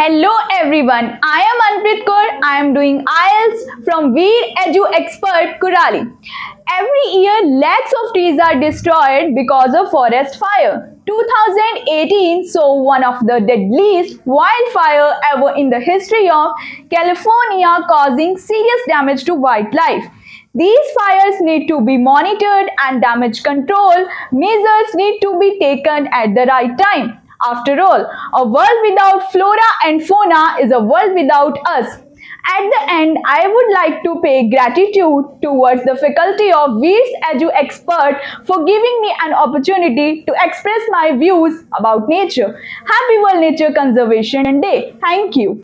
Hello everyone, I am Anprit Kaur. I am doing IELTS from Veer Edu Expert Kurali. Every year, lakhs of trees are destroyed because of forest fire. 2018 saw one of the deadliest wildfire ever in the history of California, causing serious damage to wildlife. These fires need to be monitored and damage control measures need to be taken at the right time. After all, a world without flora and fauna is a world without us. At the end, I would like to pay gratitude towards the faculty of Veer's Edu Expert for giving me an opportunity to express my views about nature. Happy World Nature Conservation Day. Thank you.